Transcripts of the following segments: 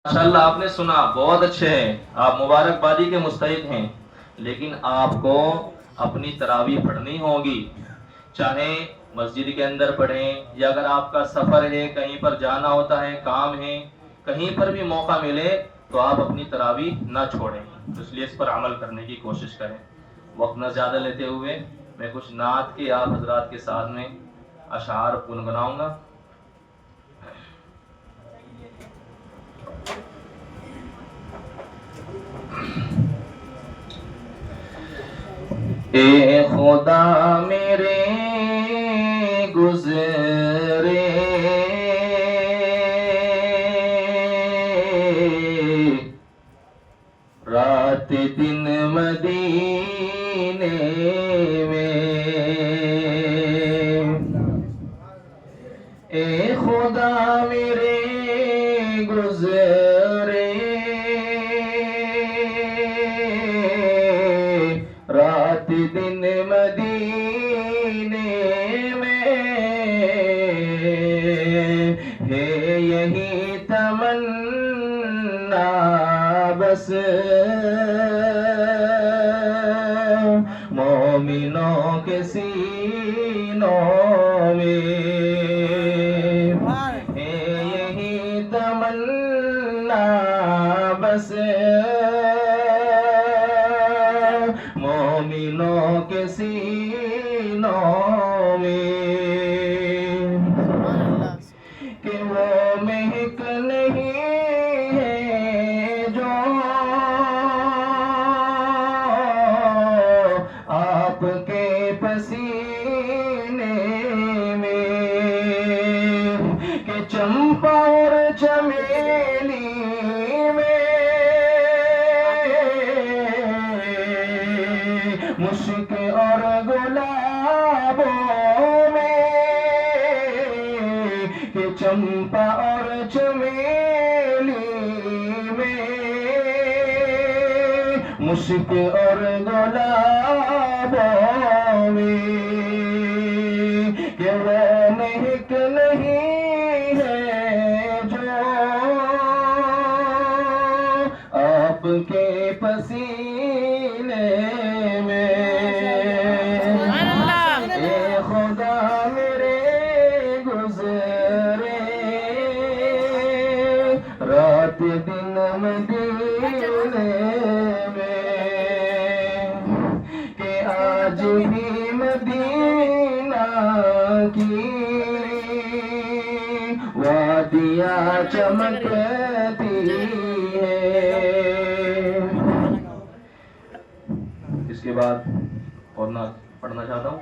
माशाल्लाह आपने सुना, बहुत अच्छे हैं आप, मुबारकबादी के मुस्तहिक हैं। लेकिन आपको अपनी तरावीह पढ़नी होगी, चाहे मस्जिद के अंदर पढ़ें या अगर आपका सफर है, कहीं पर जाना होता है, काम है, कहीं पर भी मौका मिले तो आप अपनी तरावीह ना छोड़ें। तो इसलिए इस पर अमल करने की कोशिश करें। वक्त न ज़्यादा लेते हुए मैं कुछ नात के आप हजरात के साथ में अशार गुनगुनाऊंगा। ए खुदा मेरे गुज़रे रात दिन मदीने में, ए खुदा मेरे गुज़रे रात दिन मदीने में, है यही तमन्ना बस मोमिनों के सीनों में, है यही तमन्ना बस मोमिनों के सीनों में, कि वो महक नहीं है जो आपके पसीने में, कि चंपा और चमेली मुश्क और गुलाबों में, कि चंपा और चमेली में, मुश्क और गुलाबों में, कि वो महक नहीं है जो आपके पसीने में, रात दिन मदीने में, कि आज भी मदीना की वादियाँ चमकती है। इसके बाद और ना पढ़ना चाहता हूँ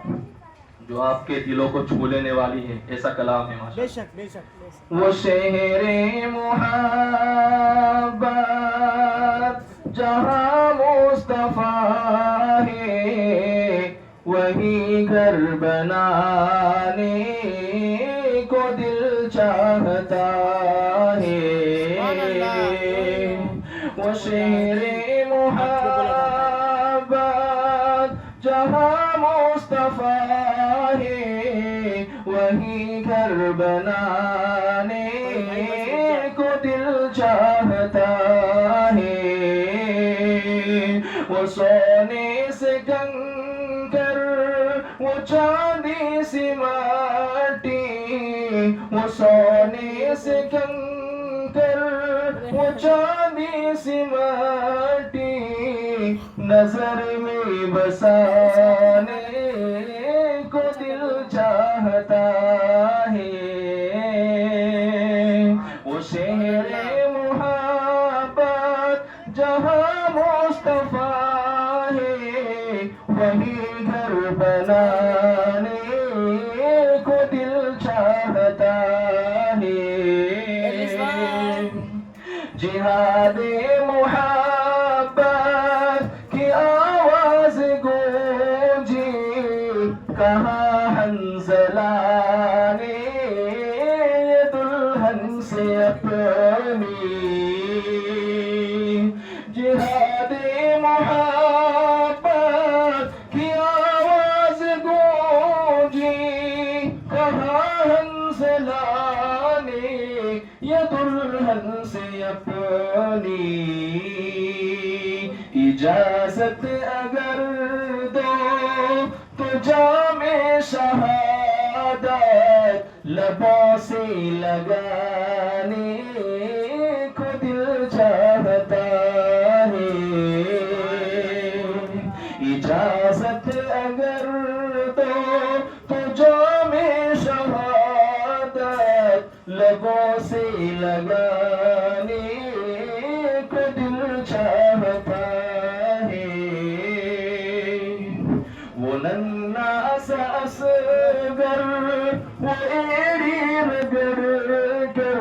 जो आपके दिलों को छू लेने वाली है, ऐसा कलाम है माशाअल्लाह। बेशक बेशक। वो शहरे मुहब्बत जहाँ मुस्तफा है, वही घर बनाने को दिल चाहता है। वो शहरे मुहब्बत जहाँ मुस्तफा है, वही घर बनाने को दिल चाहता है। वो सोने से कंकर, वो चांदी से माटी, वो सोने से कंकर, वो चांदी से माटी, नजर में बसाने को दिल चाहता है। वो शहरे मुहब्बत जहाँ मुस्तफा है, वही घर बनाने को दिल चाहता है। जिहादे मुहब्बत की आवाज गूंजी, कहाँ हंसला ने ये दुल्हन से अपनी। जिहादे मुहब्बत की आवाज गूंजी, कहाँ हंसला ने ये दुल्हन से अपनी। لی اجازت اگر دو تو جام شہادت لبوں سے لگانے کو دل چاہتا ہے اجازت اگر دو تو جام شہادت لبوں سے لگانے کو دل چاہتا ہے وہ ننھا سا اصغر وہ ایڑی رگڑ کر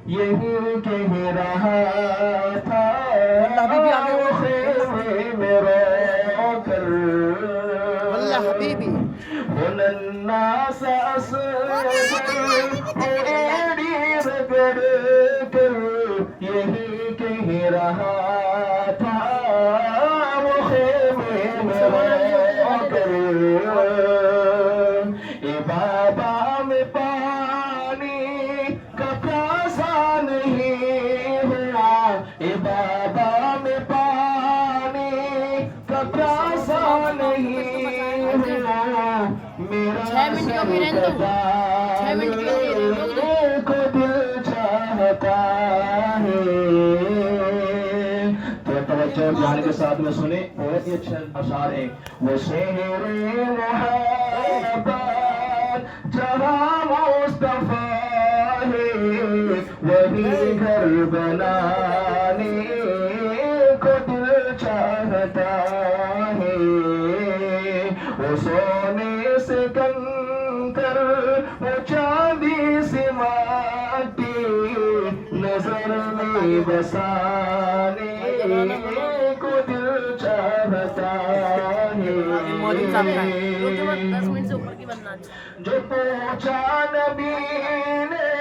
یہی کہہ رہا تھا وہ خیمے میں رو کر وہ ننھا سا اصغر وہ ایڑی رگڑ کر یہی کہہ رہا تھا وہ خیمے میں رو کر اے بابا میں پانی کا پیاسا نہیں ہوا اے بابا میں پانی کا پیاسا نہیں ہوا میرا سر کٹانے کو دل چاہتا ہے تو توجہ دھیان کے ساتھ میں سنیں بہت ہی اچھے اشعار ہیں وہ شہر محبت جہاں مصطفیٰ ہے وہی گھر بنانے کو دل چاہتا ہے وہ سونے سے کنکر وہ چاندی سے مٹی نظر میں بسانے کو دل چاہتا ہے جو پوچھا نبی نے